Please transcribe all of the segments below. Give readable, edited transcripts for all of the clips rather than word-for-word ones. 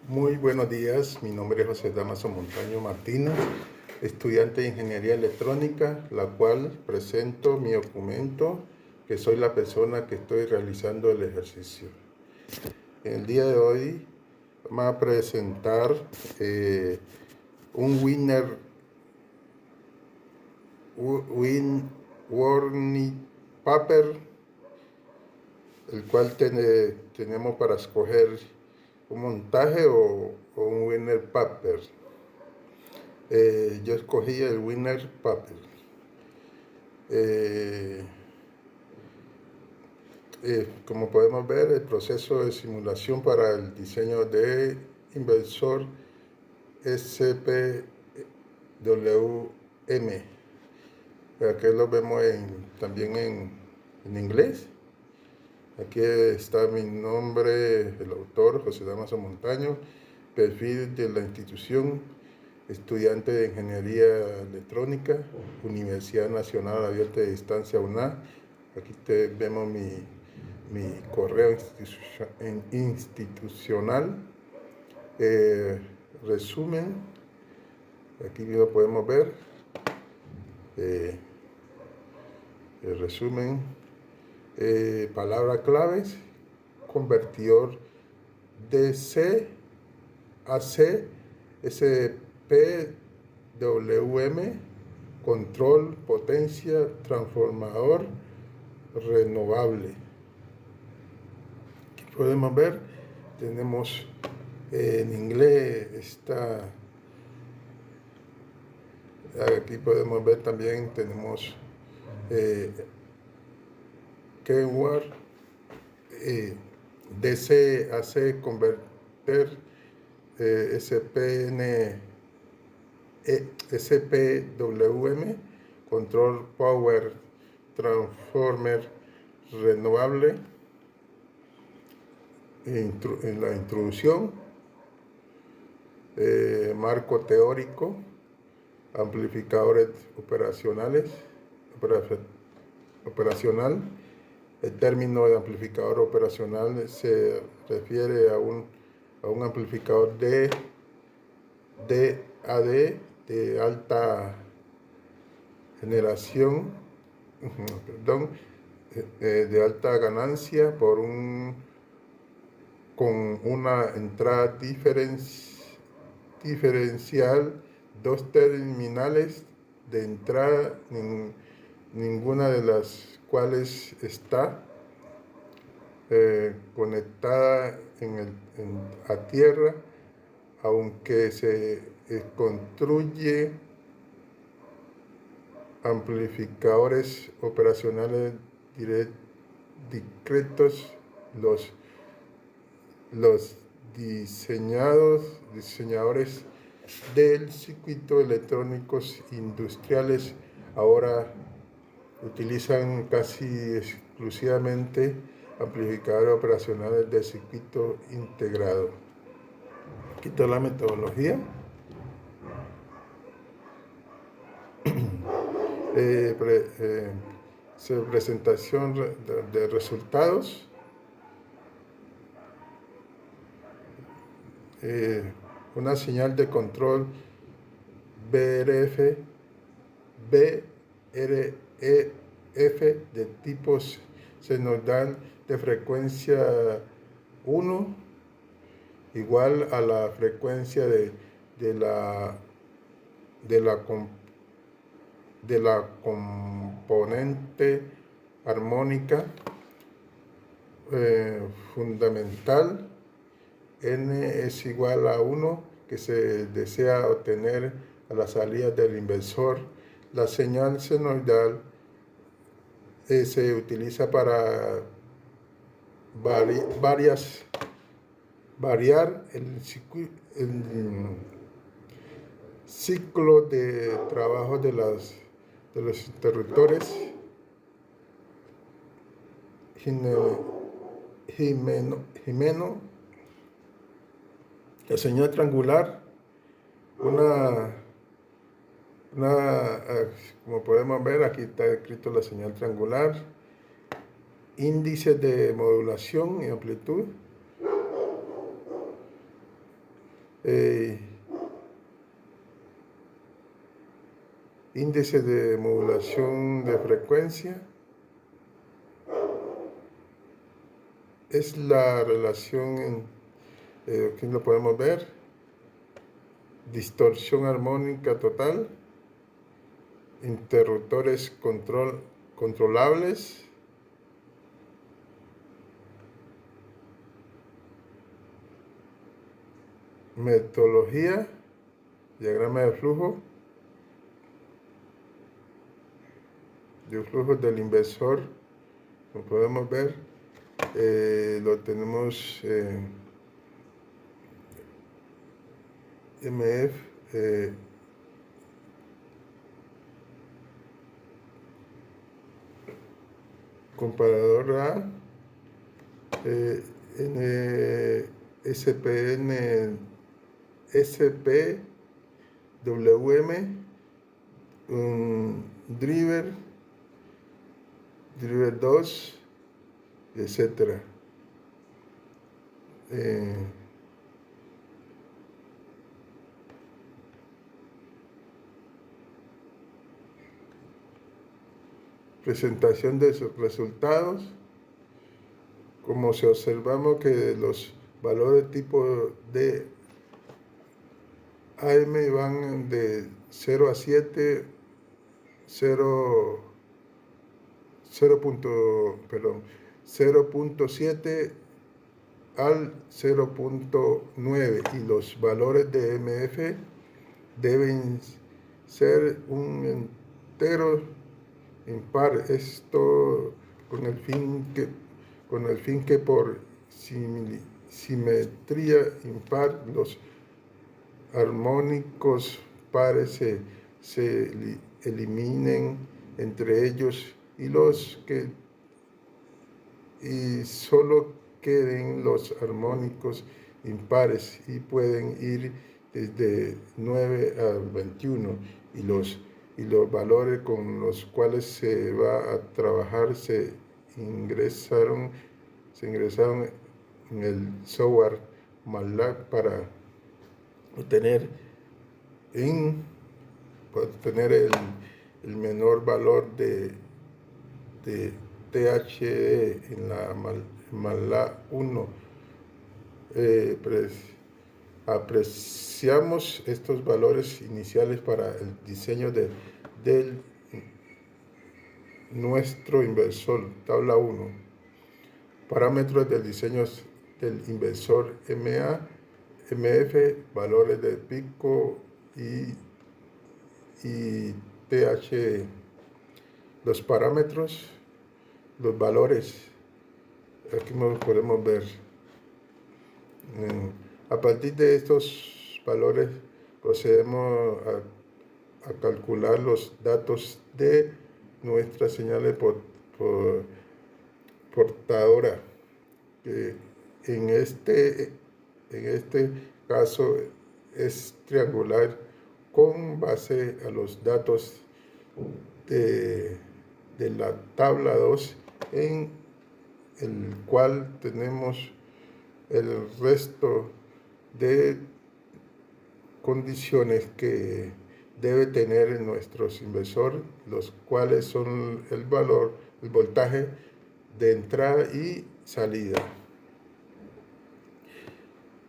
Muy buenos días, mi nombre es José Damaso Montaño Martínez, estudiante de Ingeniería Electrónica, la cual presento mi documento que soy la persona que estoy realizando el ejercicio. El día de hoy vamos a presentar un warning paper, el cual tenemos para escoger un montaje o un winner paper. Yo escogí el winner paper. Como podemos ver, el proceso de simulación para el diseño de inversor SPWM. Aquí lo vemos también en inglés. Aquí está mi nombre, el autor, José Damaso Montaño, perfil de la institución, estudiante de Ingeniería Electrónica, Universidad Nacional Abierta de Distancia UNA. Aquí vemos mi correo institucional. Resumen, aquí lo podemos ver. El resumen, palabras claves: convertidor DC AC SPWM, control, potencia, transformador renovable. Aquí podemos ver, tenemos en inglés aquí podemos ver también, tenemos keyword, DC AC converter, SPWM, control power transformer renovable. En la introducción, marco teórico, amplificadores operacional. El término de amplificador operacional se refiere a un amplificador DAD de alta generación, de alta ganancia con una entrada diferencial, dos terminales de entrada, ninguna de las cuales está conectada a tierra, aunque se construye amplificadores operacionales discretos. Los diseñadores del circuito electrónicos industriales ahora utilizan casi exclusivamente amplificadores operacionales de circuito integrado. Aquí está la metodología. Presentación de resultados. Una señal de control BRF de tipo senoidal de frecuencia 1 igual a la frecuencia de la componente armónica fundamental. N es igual a 1 que se desea obtener a la salida del inversor. La señal senoidal se utiliza para variar el ciclo de trabajo de los interruptores Jimeno. La señal triangular, como podemos ver, aquí está escrito la señal triangular, índice de modulación y amplitud, índice de modulación de frecuencia es la relación, aquí lo podemos ver, distorsión armónica total, interruptores controlables, metodología, diagrama de flujo del inversor, como podemos ver, lo tenemos MF, comparador A, SPN, SPWM, un driver 2, etc. Presentación de sus resultados. Como si observamos que los valores tipo de AM van de 0 a 7, 0.7 al 0.9, y los valores de MF deben ser un entero impar. Esto con el fin que por simetría impar los armónicos pares se eliminen entre ellos y solo queden los armónicos impares, y pueden ir desde 9 a 21, y los valores con los cuales se va a trabajar se ingresaron en el software MATLAB para obtener el menor valor de THE en la MATLAB 1. Apreciamos estos valores iniciales para el diseño de nuestro inversor. Tabla 1. Parámetros del diseño del inversor MF, valores de pico y THE. Los parámetros, los valores, aquí podemos ver. A partir de estos valores procedemos a calcular los datos de nuestra señal portadora, que en este caso es triangular, con base a los datos de la tabla 2, en el cual tenemos el resto de condiciones que debe tener en nuestro inversor, los cuales son el voltaje de entrada y salida,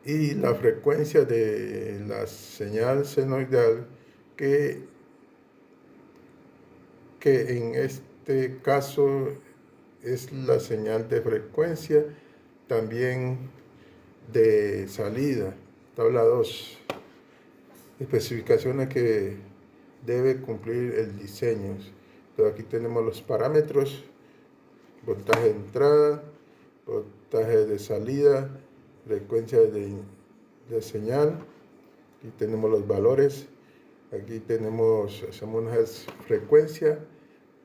y la frecuencia de la señal senoidal, que en este caso es la señal de frecuencia también de salida. Tabla 2. Especificaciones que debe cumplir el diseño. Entonces aquí tenemos los parámetros: voltaje de entrada, voltaje de salida, frecuencia de señal. Aquí tenemos los valores. Aquí hacemos una frecuencia,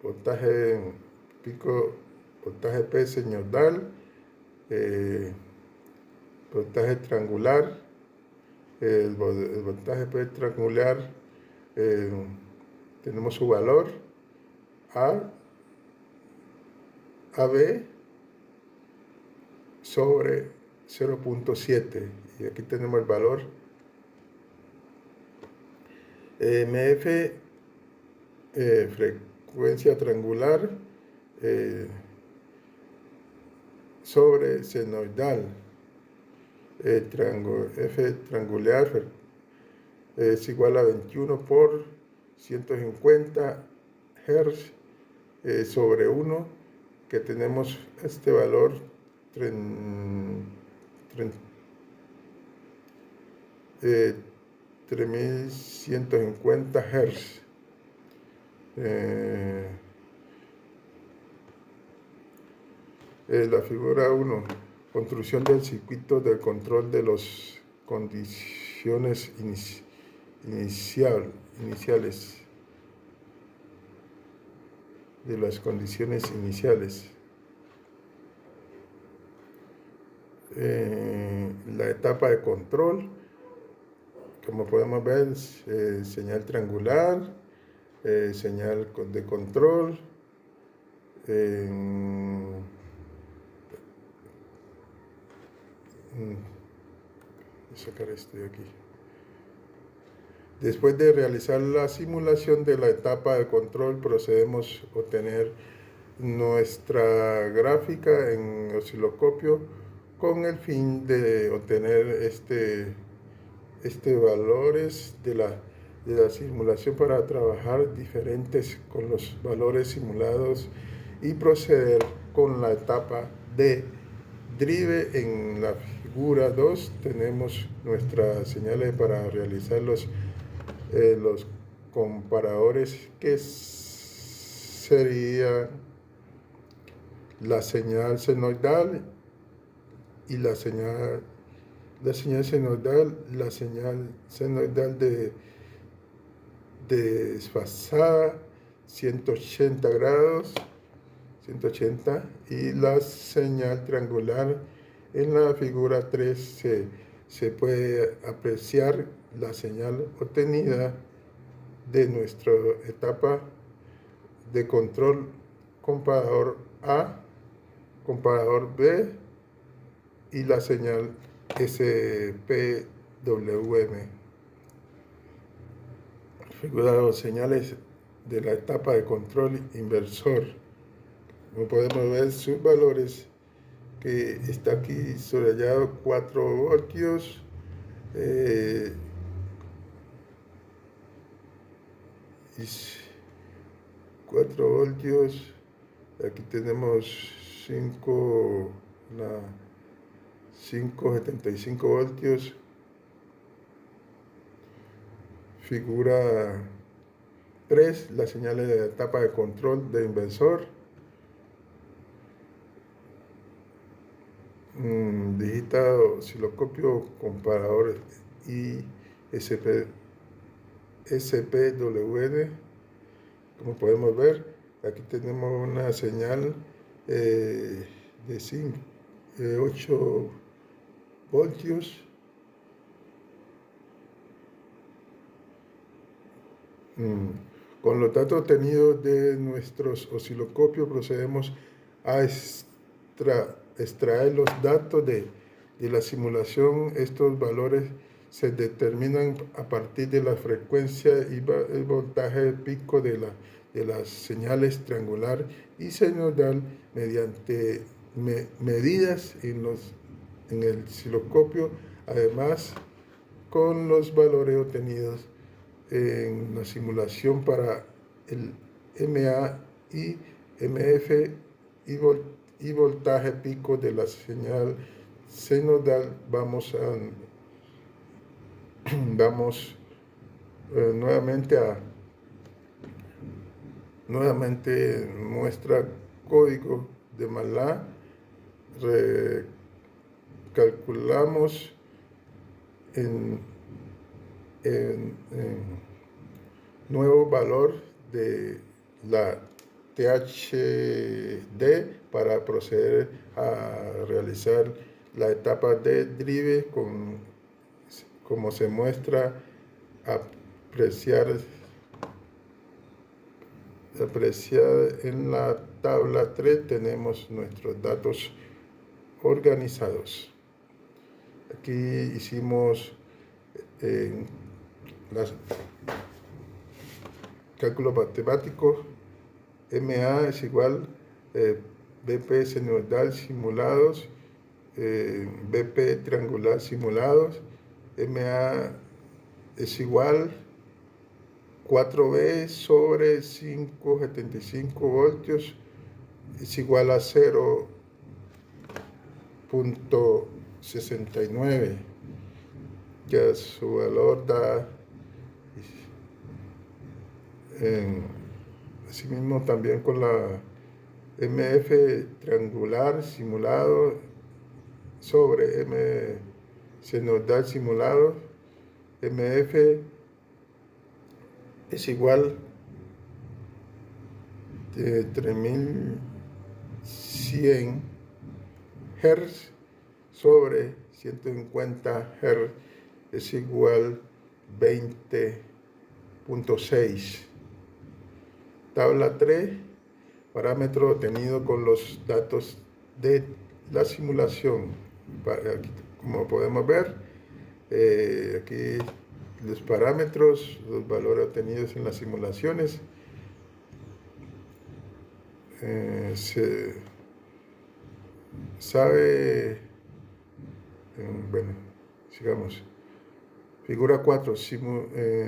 voltaje pico, voltaje P señodal, voltaje triangular. El voltaje P triangular, tenemos su valor AB sobre 0.7, y aquí tenemos el valor MF, frecuencia triangular sobre senoidal. F triangular es igual a 21 por 150 Hz sobre 1, que tenemos este valor 3150 Hz. La figura 1, construcción del circuito de control de las condiciones iniciales. De las condiciones iniciales. La etapa de control, como podemos ver, señal triangular, señal de control, voy a sacar esto de aquí. Después de realizar la simulación de la etapa de control, procedemos a obtener nuestra gráfica en osciloscopio con el fin de obtener valores de la simulación para trabajar diferentes con los valores simulados y proceder con la etapa de drive. En la figura 2 tenemos nuestras señales para realizar los comparadores, que sería la señal senoidal y la señal senoidal desfasada 180 grados, y la señal triangular. En la figura 3 se puede apreciar la señal obtenida de nuestra etapa de control, comparador A, comparador B y la señal SPWM. Figura 2, señales de la etapa de control inversor. Como podemos ver sus valores, que está aquí subrayado 4 voltios, 4 voltios, aquí tenemos 575 voltios. Figura 3, las señales de la etapa de control de inversor. Digitado osciloscopio comparador y SPWM. Como podemos ver, aquí tenemos una señal de 8 voltios. Con los datos obtenidos de nuestros osciloscopios procedemos a extraer los datos de la simulación. Estos valores se determinan a partir de la frecuencia y el voltaje pico de las señales triangular y senoidal mediante medidas en el osciloscopio, además con los valores obtenidos en la simulación para el MA y MF y voltaje pico de la señal senoidal. Vamos nuevamente muestra código de MATLAB. Calculamos en nuevo valor de la THD para proceder a realizar la etapa de drive, como se muestra apreciada en la tabla 3. Tenemos nuestros datos organizados. Aquí hicimos cálculo matemático, MA es igual BP senoidal simulados, BP triangular simulados, MA es igual 4B sobre 575 voltios es igual a 0.69, que su valor da asimismo también con la MF triangular simulado sobre M senoidal simulado, MF es igual de 3100 Hz sobre 150 Hz es igual 20.6. Tabla 3, parámetro obtenido con los datos de la simulación. Aquí, como podemos ver, aquí los parámetros, los valores obtenidos en las simulaciones. Se sabe, bueno, sigamos. Figura 4,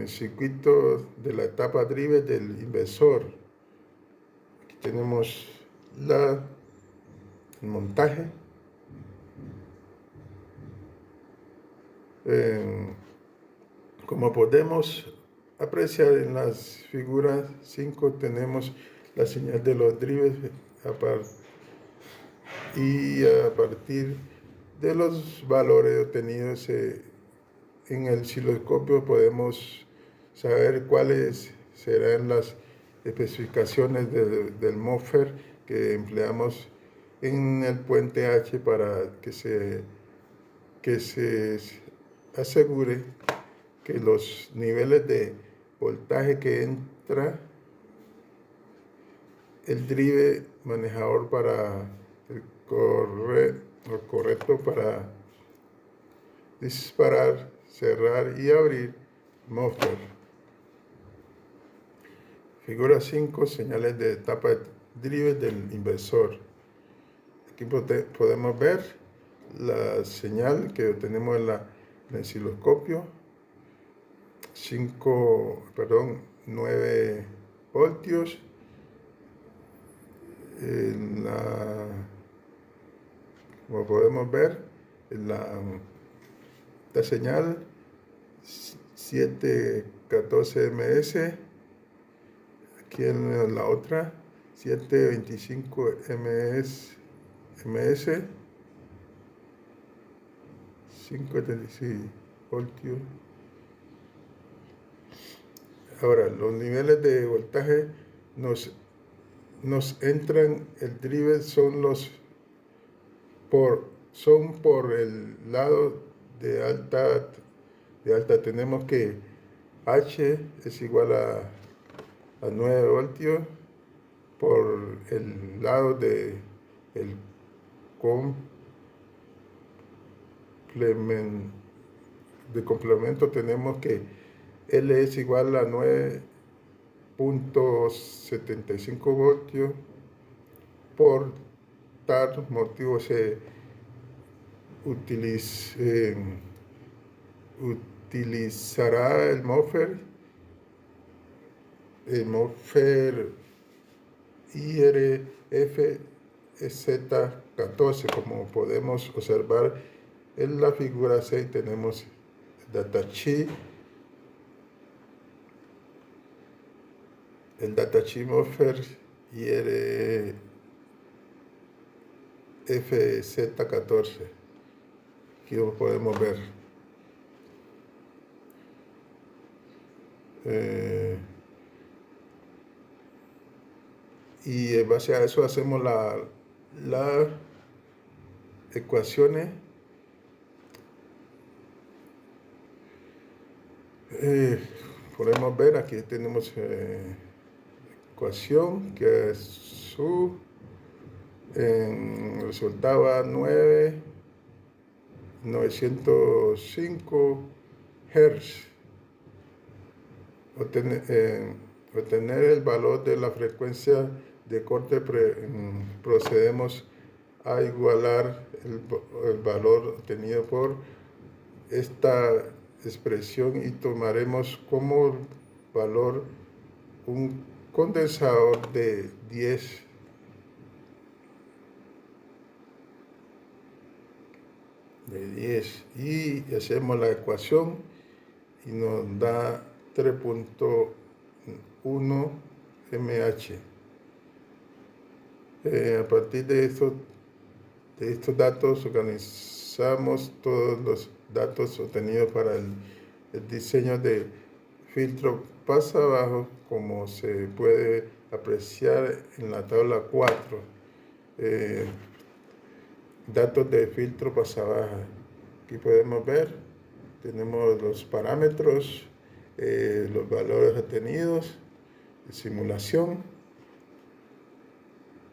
circuito de la etapa drive del inversor. Aquí tenemos el montaje. Como podemos apreciar en las figuras 5, tenemos la señal de los drives y a partir de los valores obtenidos en el osciloscopio podemos saber cuáles serán las especificaciones del MOSFET que empleamos en el puente H para que se asegure que los niveles de voltaje que entra el drive manejador para el correcto para disparar, cerrar y abrir MOSFET. Figura 5, señales de etapa drive del inversor. Aquí podemos ver la señal que obtenemos en el osciloscopio. 9 voltios. Como podemos ver, la señal 714 ms, aquí en la otra 725 ms, 576 voltios. Ahora, los niveles de voltaje nos entran, el drive son por el lado de alta. Tenemos que H es igual a 9 voltios por el lado de el complemento tenemos que L es igual a 9.75 voltios. Por tal motivo se utilizará el MOSFET IRF-Z14. Como podemos observar en la figura 6 tenemos datasheet. El datasheet MOSFET IRF-Z14. Aquí lo podemos ver. Y en base a eso hacemos las ecuaciones. Podemos ver aquí tenemos ecuación que resultaba 905 Hz. obtener el valor de la frecuencia de corte, procedemos a igualar el valor obtenido por esta expresión y tomaremos como valor un condensador de 10 y hacemos la ecuación y nos da 3.1 mH. A partir de estos datos organizamos todos los datos obtenidos para el diseño de filtro pasa abajo, como se puede apreciar en la tabla 4. Datos de filtro pasa baja. Aquí podemos ver, tenemos los parámetros, los valores obtenidos, simulación.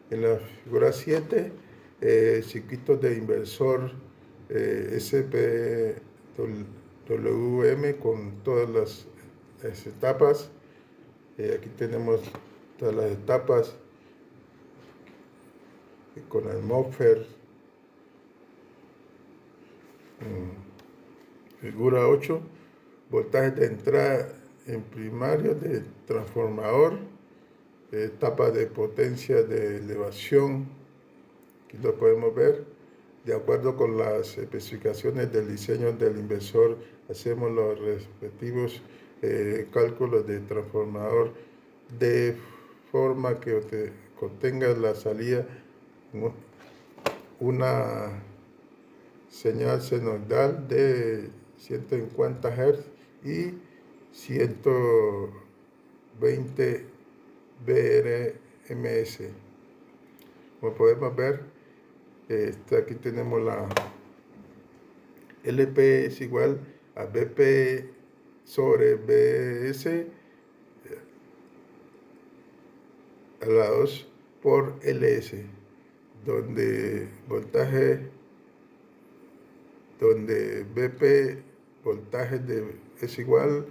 En la figura 7, circuitos de inversor SPWM con todas las etapas. Aquí tenemos todas las etapas con el MOSFET. Figura 8, voltaje de entrada en primario de transformador, etapa de potencia de elevación. Aquí lo podemos ver. De acuerdo con las especificaciones del diseño del inversor, hacemos los respectivos cálculos de transformador de forma que obtenga la salida una señal senoidal de 150 Hz y 120 BRMS. Como podemos ver, aquí tenemos la LP es igual a BP sobre BS a la 2 por LS, donde BP voltaje es igual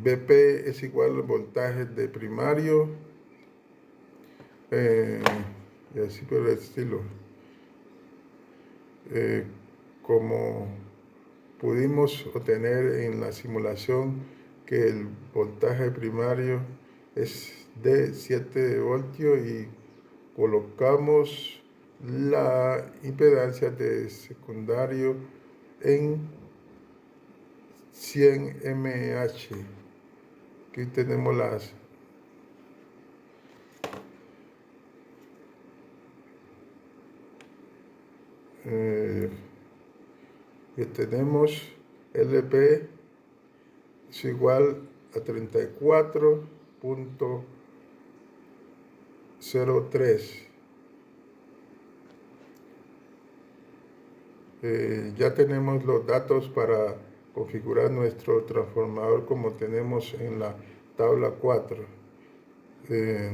BP es igual al voltaje de primario, y así por el estilo. Como pudimos obtener en la simulación que el voltaje primario es de 7 voltios y colocamos la impedancia de secundario en 100 mH. Aquí tenemos las que tenemos LP es igual a 34.03. Ya tenemos los datos para configurar nuestro transformador como tenemos en la tabla 4.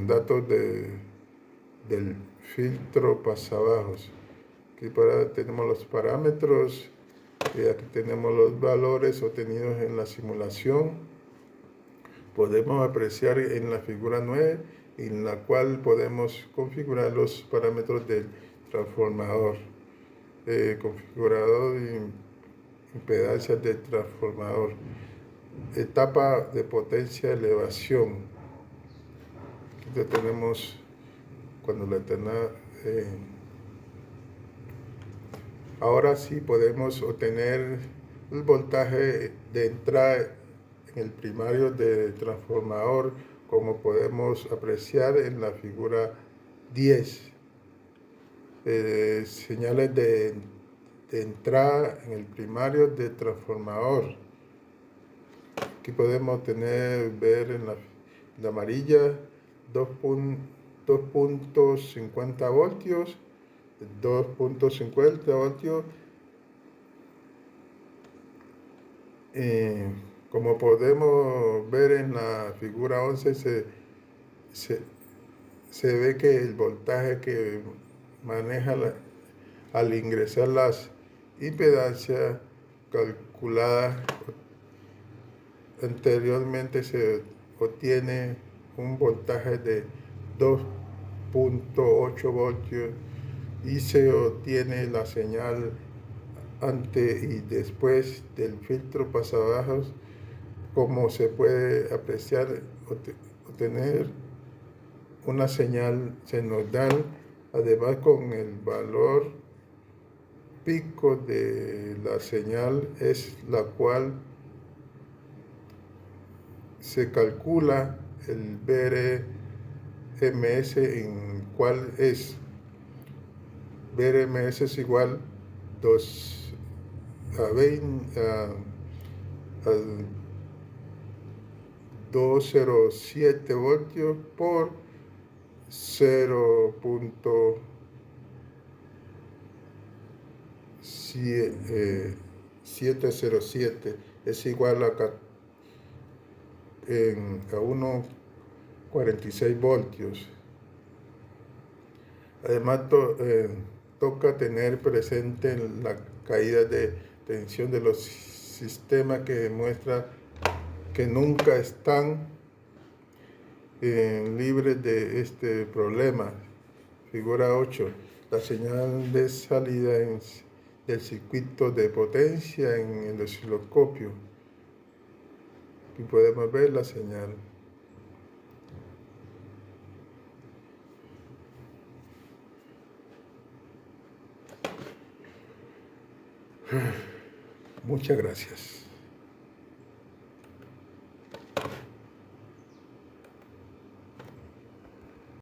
Datos del filtro pasabajos. Aquí tenemos los parámetros, aquí tenemos los valores obtenidos en la simulación. Podemos apreciar en la figura 9, en la cual podemos configurar los parámetros del transformador. Configurador de impedancia del transformador. Etapa de potencia elevación. Aquí tenemos cuando la tenemos. Ahora sí podemos obtener el voltaje de entrada en el primario del transformador, como podemos apreciar en la figura 10. Señales de entrada en el primario del transformador. Aquí podemos ver en la amarilla 2.50 voltios, 2.50 voltios. Como podemos ver en la figura 11, se ve que el voltaje que maneja al ingresar las impedancias calculadas anteriormente se obtiene un voltaje de 2.8 voltios y se obtiene la señal antes y después del filtro pasabajos. Como se puede apreciar, obtener una señal senoidal, además con el valor pico de la señal es la cual se calcula el BRMS, en cual es BRMS es igual 2 a 20 a 207 voltios por 0.707 es igual a 1,46 voltios. Además, toca tener presente la caída de tensión de los sistemas, que demuestra que nunca están libres de este problema. Figura 8. La señal de salida del circuito de potencia en el osciloscopio. Aquí podemos ver la señal. Muchas gracias.